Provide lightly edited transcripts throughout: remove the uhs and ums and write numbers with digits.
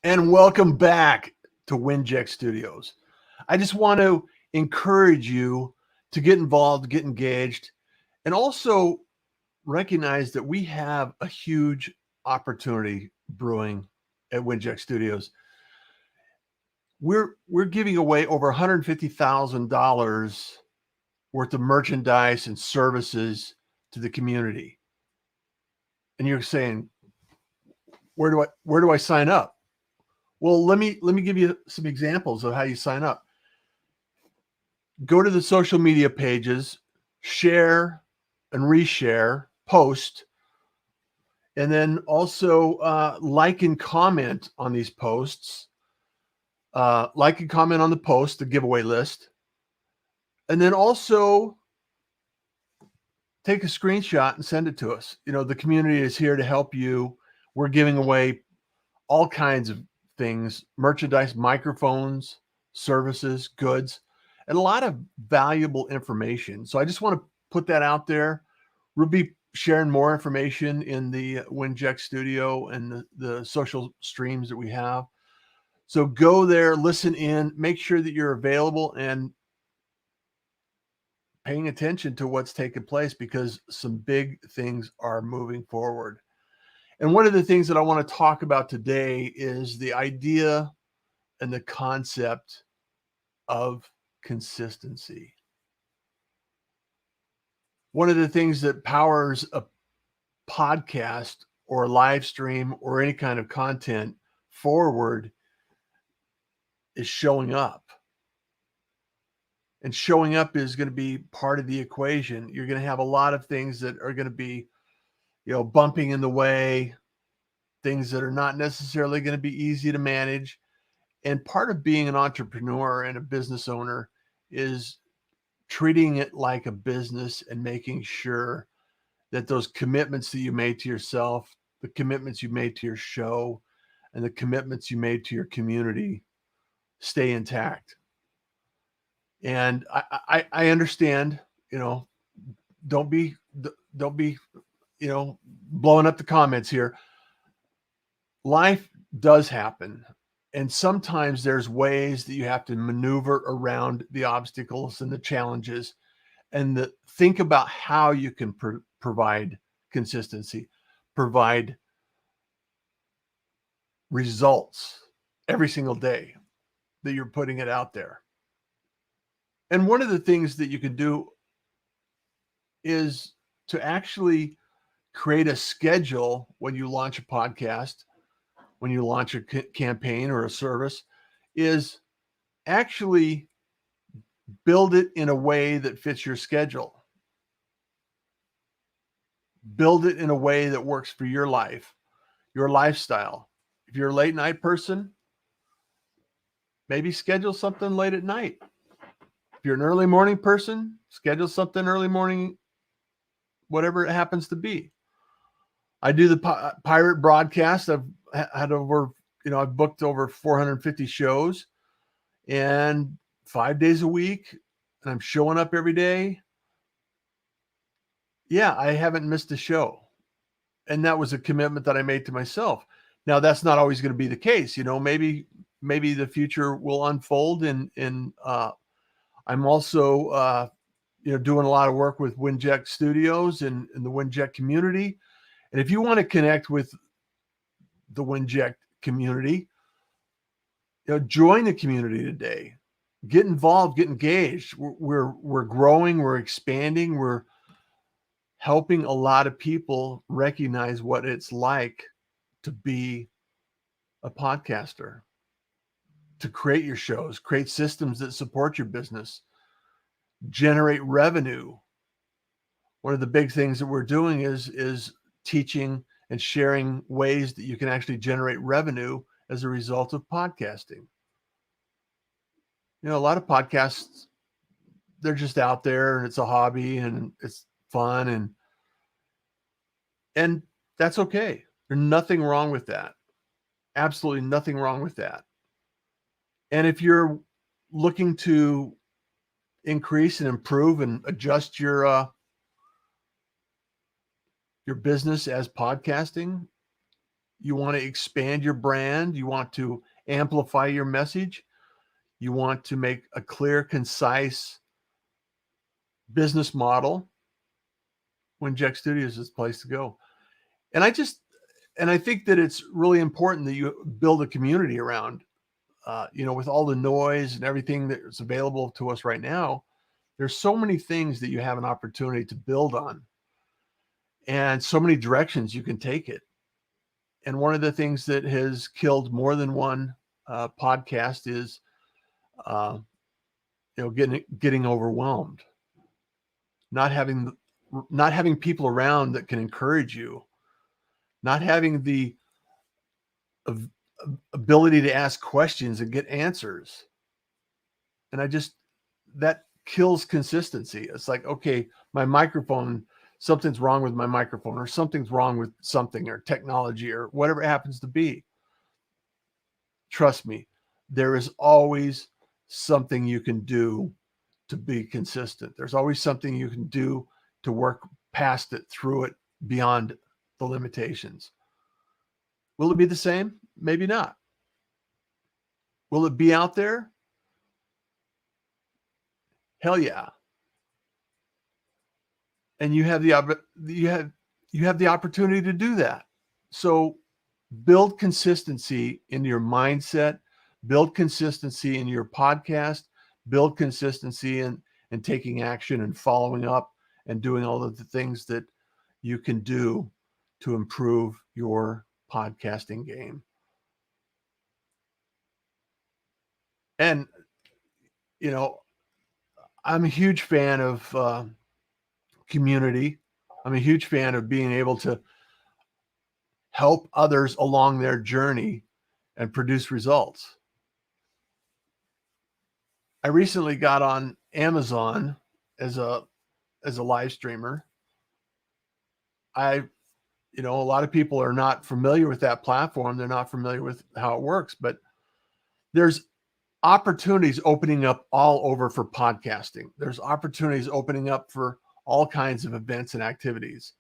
And welcome back to 𝗹𝗩𝗡𝗃 Studios. I just want to encourage you to get involved, get engaged, and also recognize that we have a huge opportunity brewing at 𝗹𝗡𝗃 Studios. We're giving away over $150,000 worth of merchandise and services to the community. And you're saying, where do I sign up? Well, let me give you some examples of how you sign up. Go to the social media pages, share and reshare, post, and then also like and comment on these posts. Like and comment on the post, the giveaway list, and then also take a screenshot and send it to us. You know, the community is here to help you. We're giving away all kinds of things, merchandise, microphones, services, goods, and a lot of valuable information. So I just want to put that out there. We'll be sharing more information in the 𝗹𝗡𝗃 Studio and the social streams that we have. So go there, listen in, make sure that you're available and paying attention to what's taking place, because some big things are moving forward. And one of the things that I want to talk about today is the idea and the concept of consistency. One of the things that powers a podcast or a live stream or any kind of content forward is showing up. And showing up is going to be part of the equation. You're going to have a lot of things that are going to be, bumping in the way, things that are not necessarily going to be easy to manage. And part of being an entrepreneur and a business owner is treating it like a business and making sure that those commitments that you made to yourself, the commitments you made to your show, and the commitments you made to your community stay intact. And I understand, don't be, blowing up the comments here. Life does happen. And sometimes there's ways that you have to maneuver around the obstacles and the challenges, and think about how you can provide consistency, provide results every single day that you're putting it out there. And one of the things that you can do is to actually create a schedule when you launch a podcast, when you launch a campaign or a service, is actually build it in a way that fits your schedule. Build it in a way that works for your life, your lifestyle. If you're a late night person, maybe schedule something late at night. If you're an early morning person, schedule something early morning, whatever it happens to be. I do the pirate broadcast. I've had I've booked over 450 shows, and 5 days a week, and I'm showing up every day. Yeah, I haven't missed a show. And that was a commitment that I made to myself. Now, that's not always going to be the case. Maybe the future will unfold, and I'm also doing a lot of work with 𝗹𝗡𝗃 Studios and the 𝗹𝗡𝗃 community. And if you want to connect with the 𝗹𝗡𝗃 community, join the community today. Get involved, get engaged. We're growing, we're expanding, we're helping a lot of people recognize what it's like to be a podcaster, to create your shows, create systems that support your business, generate revenue. One of the big things that we're doing is teaching and sharing ways that you can actually generate revenue as a result of podcasting. A lot of podcasts, they're just out there and it's a hobby and it's fun, and that's okay. There's nothing wrong with that. Absolutely nothing wrong with that. And if you're looking to increase and improve and adjust your business as podcasting, You want to expand your brand. You want to amplify your message. You want to make a clear, concise business model. WinJect Studios is the place to go. And I think that it's really important that you build a community around, with all the noise and everything that's available to us right now. There's so many things that you have an opportunity to build on, and so many directions you can take it. And one of the things that has killed more than one podcast is, getting overwhelmed, not having people around that can encourage you, not having the ability to ask questions and get answers. And that kills consistency. It's like, okay, my microphone, something's wrong with my microphone, or something's wrong with something, or technology, or whatever it happens to be. Trust me, there is always something you can do to be consistent. There's always something you can do to work past it, through it, beyond the limitations. Will it be the same? Maybe not. Will it be out there? Hell yeah. And you have the opportunity to do that. So build consistency in your mindset, build consistency in your podcast, build consistency in taking action and following up and doing all of the things that you can do to improve your podcasting game. And, I'm a huge fan of community. I'm a huge fan of being able to help others along their journey and produce results. I recently got on Amazon as a live streamer. A lot of people are not familiar with that platform. They're not familiar with how it works, but there's opportunities opening up all over for podcasting. There's opportunities opening up for all kinds of events and activities.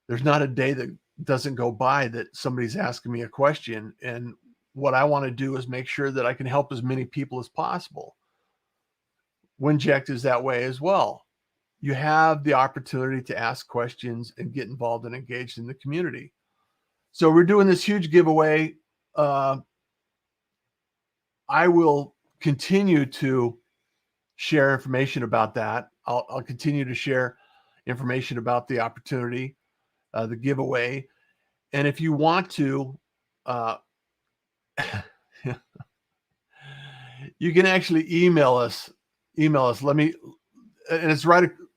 There's not a day that doesn't go by that somebody's asking me a question. And what I want to do is make sure that I can help as many people as possible. WinJect is that way as well. You have the opportunity to ask questions and get involved and engaged in the community. So we're doing this huge giveaway. I will continue to share information about that. I'll continue to share information about the opportunity, the giveaway. And if you want to, you can actually email us. And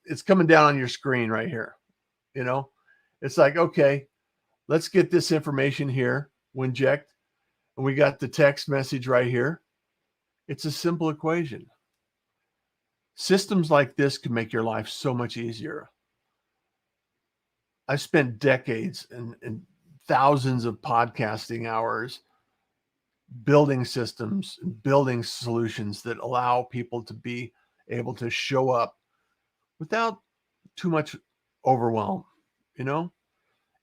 it's coming down on your screen right here. It's like, okay, let's get this information here, WinJect. And we got the text message right here. It's a simple equation. Systems like this can make your life so much easier. I've spent decades and thousands of podcasting hours building systems, building solutions that allow people to be able to show up without too much overwhelm,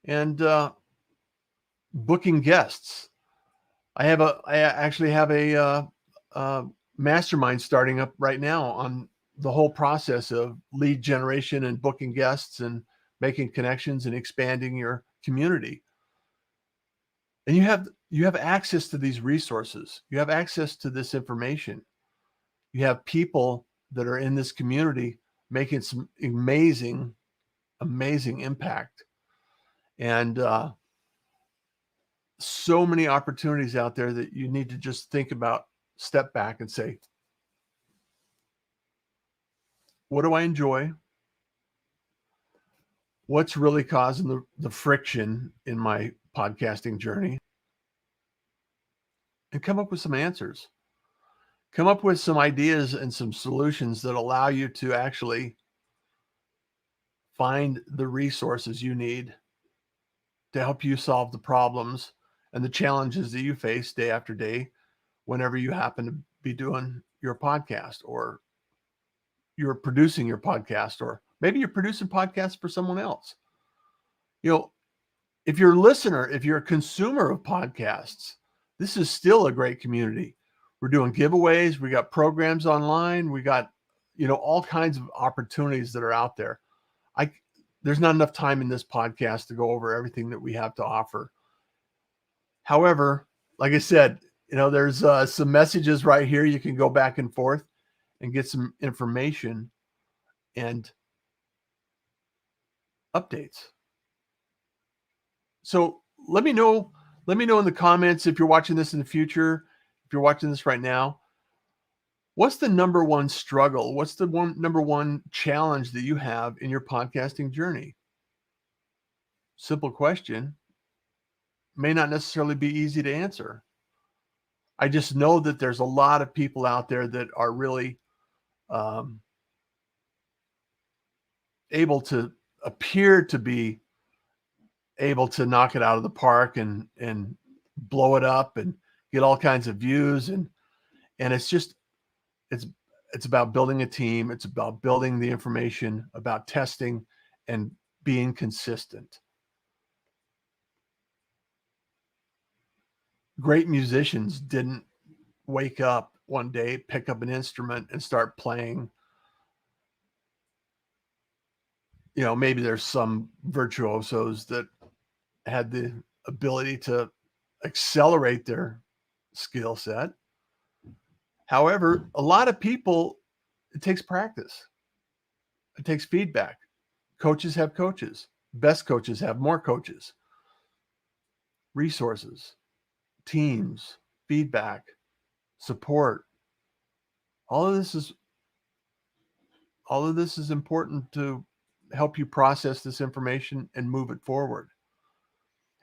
and booking guests. I actually have a mastermind starting up right now on the whole process of lead generation and booking guests and making connections and expanding your community. And you have access to these resources. You have access to this information. You have people that are in this community making some amazing impact. And so many opportunities out there that you need to just think about, step back and say, what do I enjoy? What's really causing the friction in my podcasting journey? And come up with some answers. Come up with some ideas and some solutions that allow you to actually find the resources you need to help you solve the problems and the challenges that you face day after day whenever you happen to be doing your podcast, or you're producing your podcast, or maybe you're producing podcasts for someone else. if you're a listener, if you're a consumer of podcasts, this is still a great community. We're doing giveaways. We got programs online. We got, all kinds of opportunities that are out there. There's not enough time in this podcast to go over everything that we have to offer. However, like I said, there's some messages right here. You can go back and forth and get some information and updates. So let me know in the comments if you're watching this in the future, if you're watching this right now, what's the number one struggle? What's the number one challenge that you have in your podcasting journey? Simple question. May not necessarily be easy to answer. I just know that there's a lot of people out there that are really able to appear to be able to knock it out of the park and blow it up and get all kinds of views. And it's about building a team. It's about building the information, about testing and being consistent. Great musicians didn't wake up one day, pick up an instrument and start playing. Maybe there's some virtuosos that had the ability to accelerate their skill set. However, a lot of people, it takes practice. It takes feedback. Coaches have coaches. Best coaches have more coaches. Resources, teams, feedback, support. All of this is important to help you process this information and move it forward.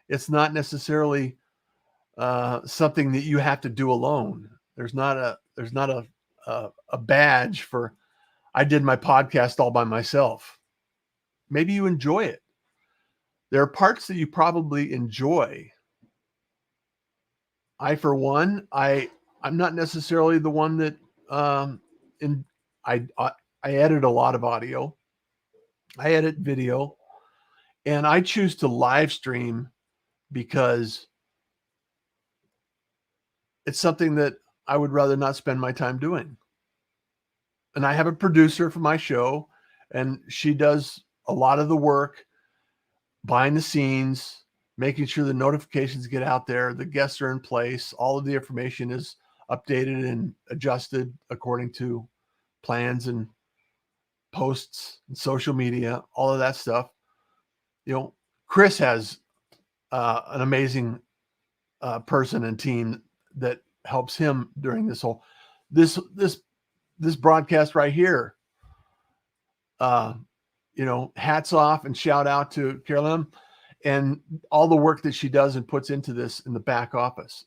It's not necessarily something that you have to do alone. There's not a badge for I did my podcast all by myself. Maybe you enjoy it. There are parts that you probably enjoy. I, for one, I'm not necessarily the one that I edit a lot of audio. I edit video, and I choose to live stream because it's something that I would rather not spend my time doing. And I have a producer for my show, and she does a lot of the work behind the scenes, making sure the notifications get out there, the guests are in place, all of the information is updated and adjusted according to plans and posts and social media, all of that stuff. Chris has an amazing person and team that helps him during this broadcast right here. Hats off and shout out to Carolyn and all the work that she does and puts into this in the back office.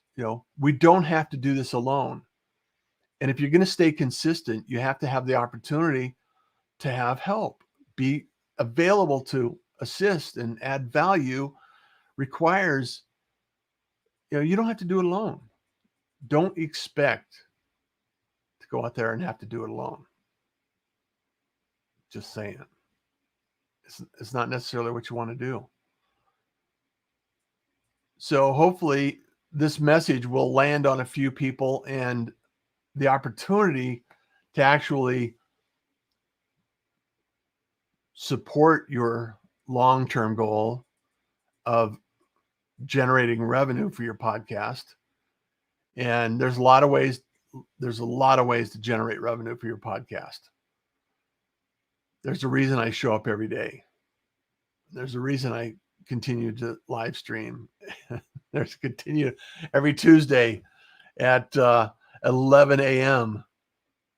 We don't have to do this alone. And if you're going to stay consistent, you have to have the opportunity to have help, be available to assist and add value. Requires, you don't have to do it alone. Don't expect to go out there and have to do it alone. Just saying. It's not necessarily what you want to do. So hopefully this message will land on a few people, and the opportunity to actually support your long-term goal of generating revenue for your podcast. And there's a lot of ways to generate revenue for your podcast. There's a reason I show up every day. There's a reason I continue to live stream. There's continue every Tuesday at 11 a.m.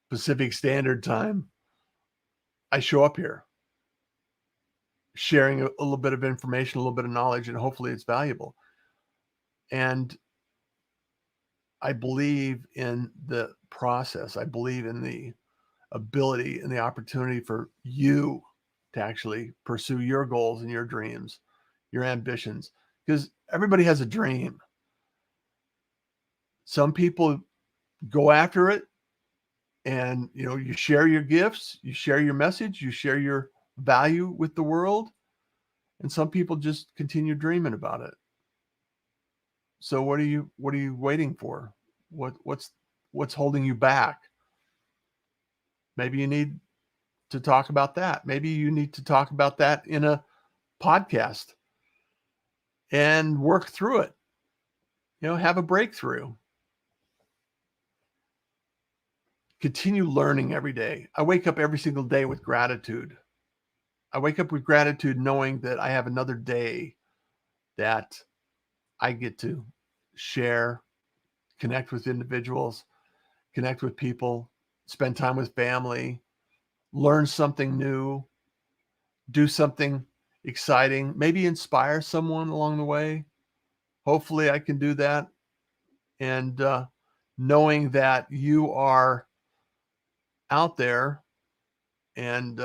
Pacific Standard Time. I show up here sharing a little bit of information, a little bit of knowledge, and hopefully it's valuable. And I believe in the process. I believe in the ability and the opportunity for you to actually pursue your goals and your dreams, your ambitions, because everybody has a dream. Some people go after it, and you share your gifts, you share your message, you share your value with the world, And some people just continue dreaming about it. So what are you waiting for? What's holding you back? Maybe you need to talk about that. Maybe you need to talk about that in a podcast and work through it. Have a breakthrough. Continue learning every day. I wake up every single day with gratitude. I wake up with gratitude knowing that I have another day that I get to share, connect with individuals, connect with people, spend time with family, learn something new, do something exciting, maybe inspire someone along the way. Hopefully I can do that. And knowing that you are out there and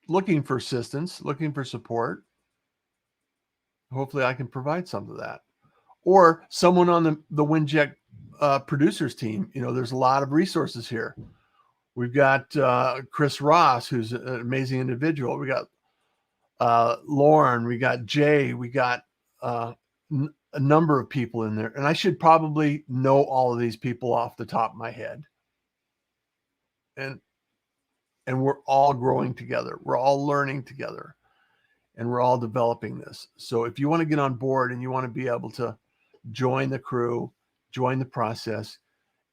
looking for assistance, looking for support, hopefully I can provide some of that. Or someone on the 𝗓𝗓𝗃 producers team. There's a lot of resources here. We've got Chris Ross, who's an amazing individual. We got Lauren, we got Jay, we got a number of people in there. And I should probably know all of these people off the top of my head. And we're all growing together. We're all learning together. And we're all developing this. So if you want to get on board and you want to be able to join the crew, join the process,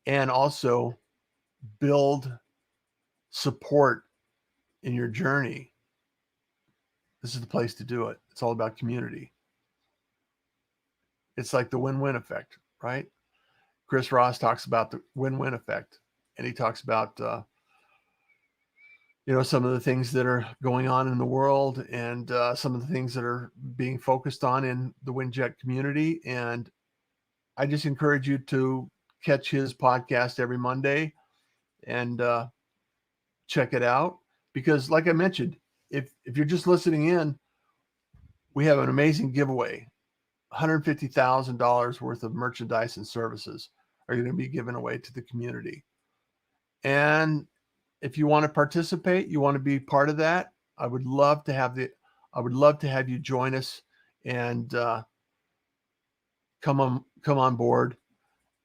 and also build support in your journey, this is the place to do it. It's all about community. It's like the win-win effect, right? Chris Ross talks about the win-win effect, and he talks about some of the things that are going on in the world and some of the things that are being focused on in the 𝗓𝗓𝗃 community. And I just encourage you to catch his podcast every Monday and check it out. Because like I mentioned, if you're just listening in, we have an amazing giveaway. $150,000 worth of merchandise and services are going to be given away to the community. And if you want to participate, you want to be part of that, I would love to have you join us and come on board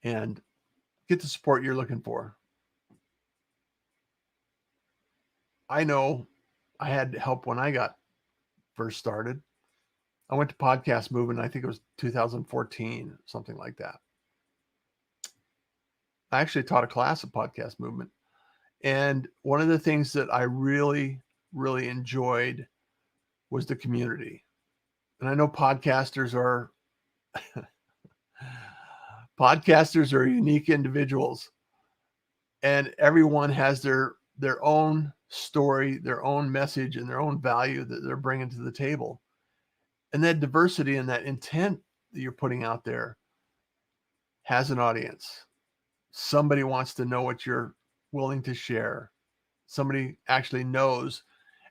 and get the support you're looking for. I know I had help when I got first started. I went to Podcast Movement, I think it was 2014, something like that. I actually taught a class at Podcast Movement. And one of the things that I really, really enjoyed was the community. And I know podcasters are unique individuals, and everyone has their own story, their own message, and their own value that they're bringing to the table. And that diversity and that intent that you're putting out there has an audience. Somebody wants to know what you're willing to share. Somebody actually knows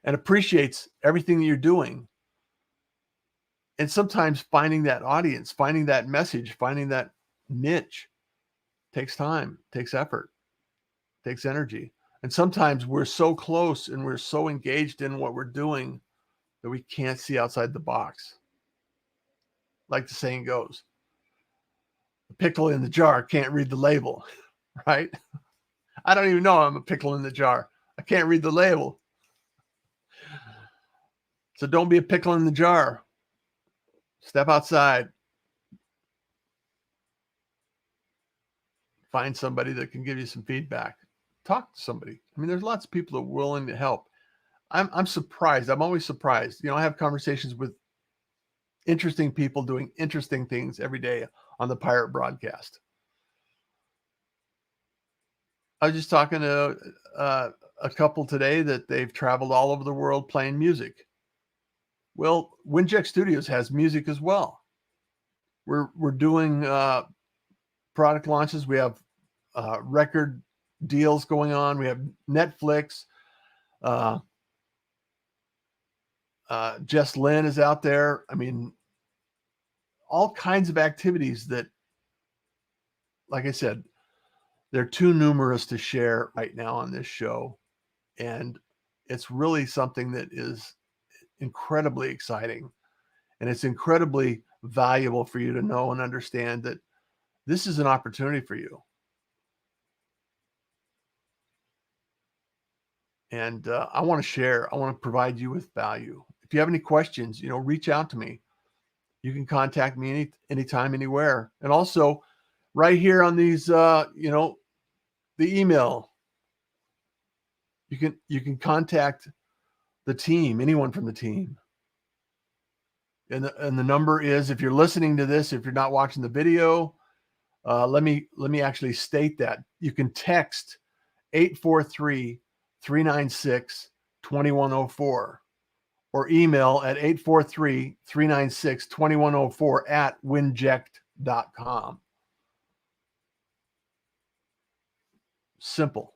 and appreciates everything that you're doing. And sometimes finding that audience, finding that message, finding that niche takes time, takes effort, takes energy. And sometimes we're so close and we're so engaged in what we're doing that we can't see outside the box. Like the saying goes, the pickle in the jar can't read the label, right? I don't even know I'm a pickle in the jar. I can't read the label. So don't be a pickle in the jar. Step outside. Find somebody that can give you some feedback. Talk to somebody. I mean, there's lots of people that are willing to help. I'm surprised. I'm always surprised. I have conversations with interesting people doing interesting things every day on the Pirate Broadcast. I was just talking to a couple today that they've traveled all over the world playing music. Well, 𝗓𝗓𝗃 Studios has music as well. We're doing product launches. We have record deals going on. We have Netflix. Jess Lynn is out there. I mean, all kinds of activities that, like I said, they're too numerous to share right now on this show. And it's really something that is incredibly exciting. And it's incredibly valuable for you to know and understand that this is an opportunity for you. And I want to provide you with value. If you have any questions, reach out to me. You can contact me anytime, anywhere. And also right here on these, the email, you can contact the team, anyone from the team. And the number is, if you're listening to this, if you're not watching the video, let me actually state that. You can text 843-396-2104 or email at 843-396-2104 at 𝗚𝗜𝗩𝗘𝗪.com. Simple.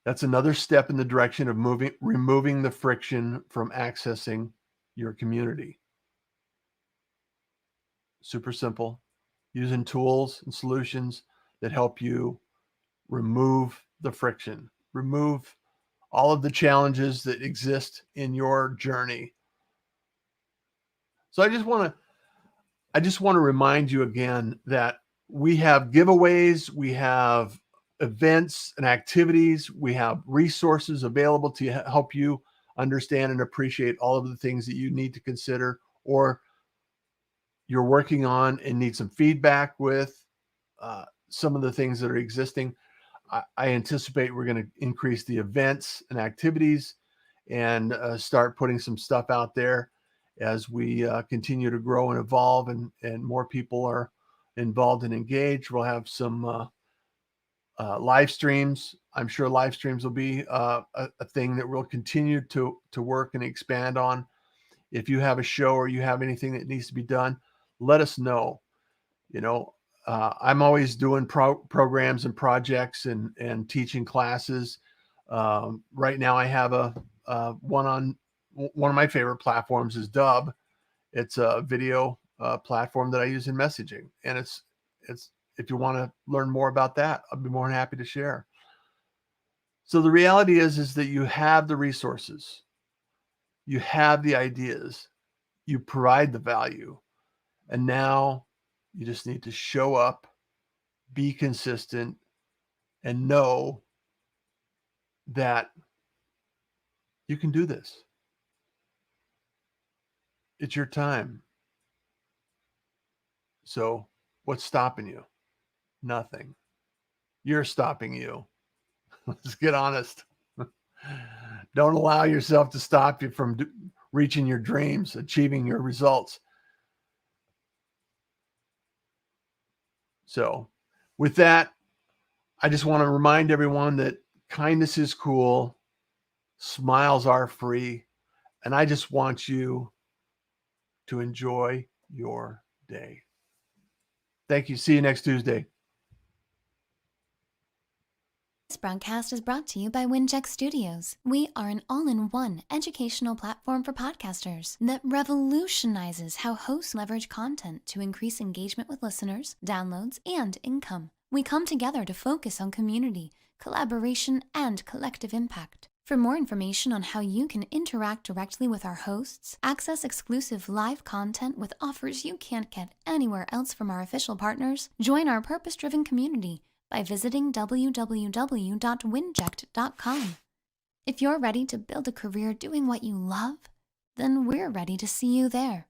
That's another step in the direction of removing the friction from accessing your community. Super simple, using tools and solutions that help you remove the friction, remove all of the challenges that exist in your journey. So I just want to remind you again that we have giveaways, we have events and activities, we have resources available to help you understand and appreciate all of the things that you need to consider, or you're working on and need some feedback with some of the things that are existing. I anticipate we're going to increase the events and activities and start putting some stuff out there as we continue to grow and evolve, and more people are involved and engaged. We'll have some live streams. I'm sure live streams will be a thing that we'll continue to work and expand on. If you have a show or you have anything that needs to be done, let us know. I'm always doing programs and projects and teaching classes. Right now I have one on one of my favorite platforms is Dub. It's a video platform that I use in messaging. And it's if you want to learn more about that, I'll be more than happy to share. So the reality is that you have the resources, you have the ideas, you provide the value, and now you just need to show up, be consistent, and know that you can do this. It's your time. So what's stopping you? Nothing. You're stopping you. Let's get honest. Don't allow yourself to stop you from reaching your dreams, achieving your results. So with that, I just want to remind everyone that kindness is cool, smiles are free, and I just want you to enjoy your day. Thank you. See you next Tuesday. This broadcast is brought to you by 𝗚𝗜𝗩𝗘𝗪𝗔𝗬 Studios. We are an all-in-one educational platform for podcasters that revolutionizes how hosts leverage content to increase engagement with listeners, downloads, and income. We come together to focus on community, collaboration, and collective impact. For more information on how you can interact directly with our hosts, access exclusive live content with offers you can't get anywhere else from our official partners, join our purpose-driven community by visiting www.𝗚𝗓𝗩𝗪𝗔𝗪.com. If you're ready to build a career doing what you love, then we're ready to see you there.